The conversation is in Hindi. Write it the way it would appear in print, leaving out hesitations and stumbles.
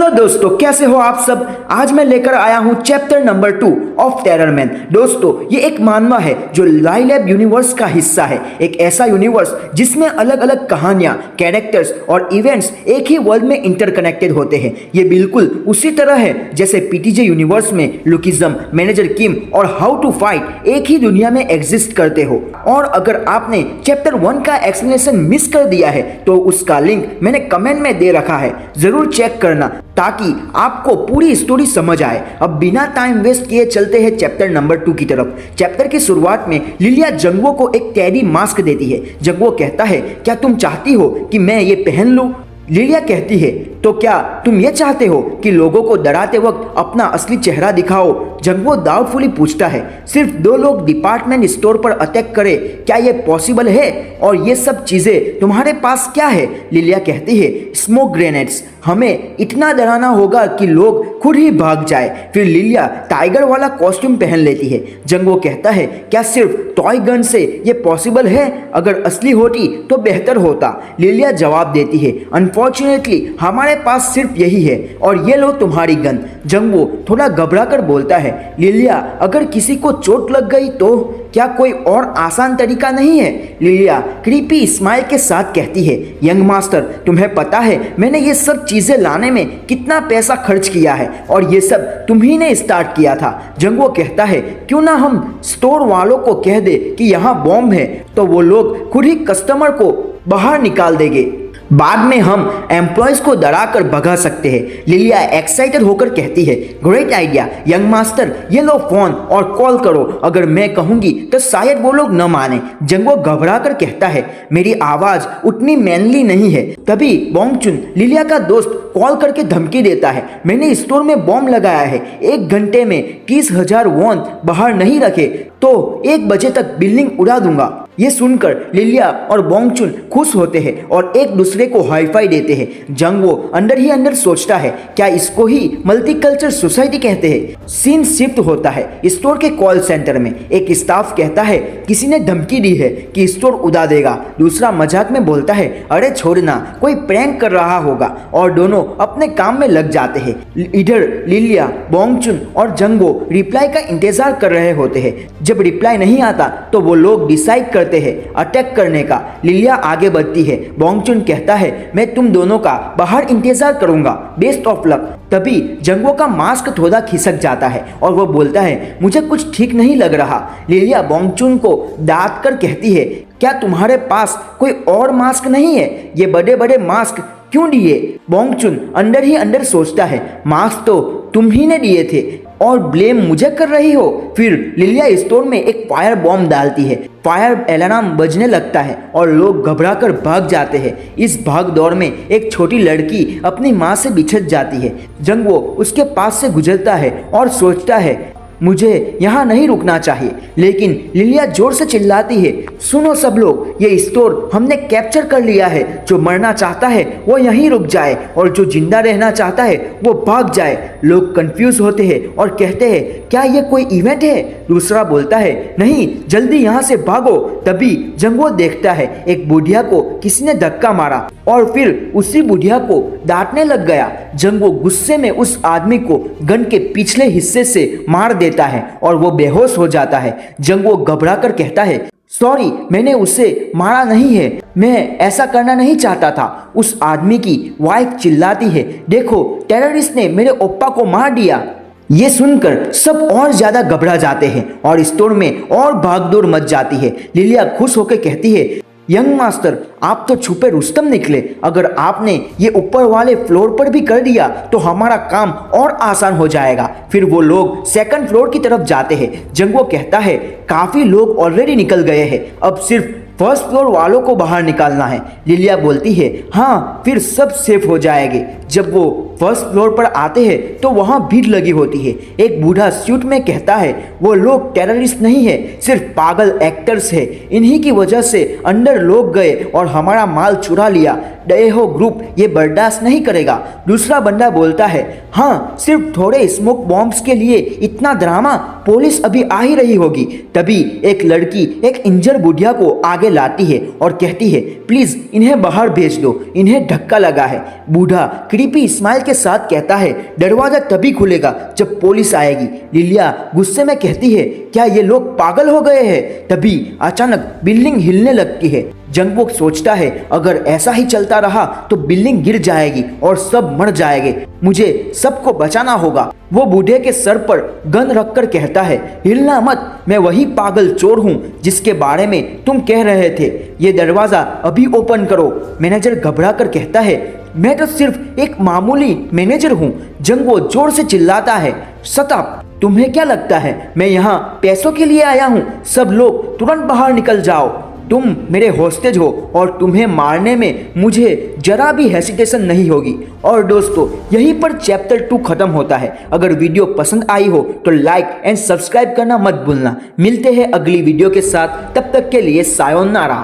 हेलो दोस्तों, कैसे हो आप सब। आज मैं लेकर आया हूं chapter number 2 of terror man. दोस्तों, ये एक मानवा है जो लाइलैब यूनिवर्स का हिस्सा है। एक ऐसा यूनिवर्स जिसमें अलग अलग कहानियां, कैरेक्टर्स और इवेंट्स एक ही वर्ल्ड में इंटरकनेक्टेड होते हैं। ये बिल्कुल उसी तरह है जैसे पीटीजे यूनिवर्स में लुकिज्म, मैनेजर किम और हाउ टू फाइट एक ही दुनिया में एग्जिस्ट करते हो। और अगर आपने चैप्टर 1 का एक्सप्लेनेशन मिस कर दिया है तो उसका लिंक मैंने कमेंट में दे रखा है, जरूर चेक करना ताकि आपको पूरी स्टोरी समझ आए। अब बिना टाइम वेस्ट किए चलते हैं चैप्टर नंबर 2 की तरफ। चैप्टर की शुरुआत में लिलिया जंगवो को एक टेडी मास्क देती है। जंगवो कहता है, क्या तुम चाहती हो कि मैं ये पहन लूं? लिलिया कहती है, तो क्या तुम ये चाहते हो कि लोगों को डराते वक्त अपना असली चेहरा दिखाओ? जंगवो डाउटफुली पूछता है, सिर्फ 2 लोग डिपार्टमेंट स्टोर पर अटैक करे, क्या ये पॉसिबल है? और ये सब चीजें तुम्हारे पास क्या है? लिलिया कहती है, स्मोक ग्रेनेड्स। हमें इतना डराना होगा कि लोग खुद ही भाग जाए। फिर लिलिया टाइगर वाला कॉस्ट्यूम पहन लेती है। जंगवो कहता है, क्या सिर्फ टॉय गन से ये पॉसिबल है? अगर असली होती तो बेहतर होता। लिलिया जवाब देती है, अनफॉर्चुनेटली हमारे पास सिर्फ यही है और ये लो तुम्हारी गन। जंगवो थोड़ा घबरा कर बोलता है, लिलिया अगर किसी को चोट लग गई तो क्या कोई और आसान तरीका नहीं है? लिलिया क्रीपी स्माइल के साथ कहती है, यंग मास्टर तुम्हें पता है मैंने ये सब चीजें लाने में कितना पैसा खर्च किया है और ये सब तुम्ही ने स्टार्ट किया था। जंगवो कहता है, क्यों ना हम स्टोर वालों को कह दे कि यहाँ बॉम्ब है, तो वो लोग खुद ही कस्टमर को बाहर निकाल देंगे। बाद में हम एम्प्लॉयज को डरा कर भगा सकते हैं। लिलिया एक्साइटेड होकर कहती है, ग्रेट आइडिया यंग मास्टर, ये लो फोन और कॉल करो। अगर मैं कहूंगी तो शायद वो लोग न माने। जंगवो घबरा कर कहता है, मेरी आवाज उतनी मैनली नहीं है। तभी बोंगचुन, लिलिया का दोस्त, कॉल करके धमकी देता है, मैंने स्टोर में बॉम्ब लगाया है, 1 घंटे में 30,000 वॉन बाहर नहीं रखे तो 1 बजे तक बिल्डिंग उड़ा दूंगा। ये सुनकर लिलिया और बोंगचुन खुश होते हैं और एक दूसरे को हाईफाई देते हैं। जंगवो अंदर ही अंदर सोचता है, क्या इसको ही मल्टीकल्चर सोसाइटी कहते हैं? सीन शिफ्ट होता है स्टोर के कॉल सेंटर में। एक स्टाफ कहता है, किसी ने धमकी दी है कि स्टोर उड़ा देगा। दूसरा मजाक में बोलता है, अरे छोड़ना, कोई प्रैंक कर रहा होगा। और दोनों अपने काम में लग जाते हैं। इधर लिलिया, बोंगचुन और जंगवो रिप्लाई का इंतजार कर रहे होते हैं। जब रिप्लाई नहीं आता तो वो लोग डिसाइड करते हैं अटैक करने का। लिलिया आगे बढ़ती है। बोंगचुन कहता है, मैं तुम दोनों का बाहर इंतजार करूंगा, बेस्ट ऑफ लक। तभी जंगवो का मास्क थोड़ा खिसक जाता है और वो बोलता है, मुझे कुछ ठीक नहीं लग रहा। लिलिया बोंगचुन को डांट कर कहती है, क्या तुम्हारे पास कोई और मास्क नहीं है? ये बड़े बड़े मास्क क्यों दिए? बोंगचुन अंदर ही अंदर सोचता है, मास्क तो तुम ही ने दिए थे और ब्लेम मुझे कर रही हो। फिर लिलिया स्टोर में एक फायर बॉम्ब डालती है। फायर अलार्म बजने लगता है और लोग घबराकर भाग जाते हैं। इस भाग दौड़ में एक छोटी लड़की अपनी माँ से बिछड़ जाती है। जंगवो उसके पास से गुजरता है और सोचता है, मुझे यहाँ नहीं रुकना चाहिए। लेकिन लिलिया जोर से चिल्लाती है, सुनो सब लोग, ये स्टोर हमने कैप्चर कर लिया है। जो मरना चाहता है वो यहीं रुक जाए और जो जिंदा रहना चाहता है वो भाग जाए। लोग कंफ्यूज होते हैं और कहते हैं, क्या ये कोई इवेंट है? दूसरा बोलता है, नहीं, जल्दी यहाँ से भागो। तभी जंगवो देखता है एक बुढ़िया को किसी ने धक्का मारा और फिर उसी बुढ़िया को डांटने लग गया। जंगवो गुस्से में उस आदमी को गन के पिछले हिस्से से मार देता है और वो बेहोश हो जाता है। जंगवो घबरा कर कहता है, सॉरी, मैंने उसे मारा नहीं है, मैं ऐसा करना नहीं चाहता था। उस आदमी की वाइफ चिल्लाती है, देखो, टेररिस्ट ने मेरे ओप्पा को मार दिया। ये सुनकर सब और ज्यादा घबरा जाते हैं और स्टोर में और भागदौड़ मच जाती है। लिलिया खुश होकर कहती है, यंग मास्टर, आप तो छुपे रुस्तम निकले। अगर आपने ये ऊपर वाले फ्लोर पर भी कर दिया तो हमारा काम और आसान हो जाएगा। फिर वो लोग 2nd फ्लोर की तरफ जाते हैं। जंगवो कहता है, काफी लोग ऑलरेडी निकल गए हैं, अब सिर्फ 1st फ्लोर वालों को बाहर निकालना है। लिलिया बोलती है, हाँ, फिर सब सेफ हो जाएंगे। जब वो 1st फ्लोर पर आते हैं तो वहाँ भीड़ लगी होती है। एक बूढ़ा सूट में कहता है, वो लोग टेररिस्ट नहीं है, सिर्फ पागल एक्टर्स है। इन्हीं की वजह से अंदर लोग गए और हमारा माल चुरा लिया। डएहो ग्रुप ये बर्दाश्त नहीं करेगा। दूसरा बंदा बोलता है, हाँ सिर्फ थोड़े स्मोक बॉम्ब्स के लिए इतना ड्रामा, पुलिस अभी आ ही रही होगी। तभी एक लड़की एक इंजर बुढ़िया को आगे लाती है और कहती है, प्लीज इन्हें बाहर भेज दो, इन्हें धक्का लगा है। बूढ़ा क्रीपी स्माइल के साथ कहता है, दरवाजा तभी खुलेगा जब पुलिस आएगी। लिलिया गुस्से में कहती है, क्या ये लोग पागल हो गए हैं? तभी अचानक बिल्डिंग हिलने लगती है। जंगवुक सोचता है, अगर ऐसा ही चलता रहा तो बिल्डिंग गिर जाएगी और सब मर जाएंगे, मुझे सबको बचाना होगा। वो बूढ़े के सर पर गन रखकर कहता है, हिलना मत, मैं वही पागल चोर हूँ जिसके बारे में तुम कह रहे थे। ये दरवाजा अभी ओपन करो। मैनेजर घबरा कर कहता है, मैं तो सिर्फ एक मामूली मैनेजर हूँ। जंगवो जोर से चिल्लाता है, शट अप, तुम्हें क्या लगता है मैं यहाँ पैसों के लिए आया हूँ? सब लोग तुरंत बाहर निकल जाओ, तुम मेरे होस्टेज हो और तुम्हें मारने में मुझे जरा भी हेसिटेशन नहीं होगी। और दोस्तों यहीं पर चैप्टर 2 खत्म होता है। अगर वीडियो पसंद आई हो तो लाइक एंड सब्सक्राइब करना मत भूलना। मिलते हैं अगली वीडियो के साथ, तब तक के लिए सायोनारा।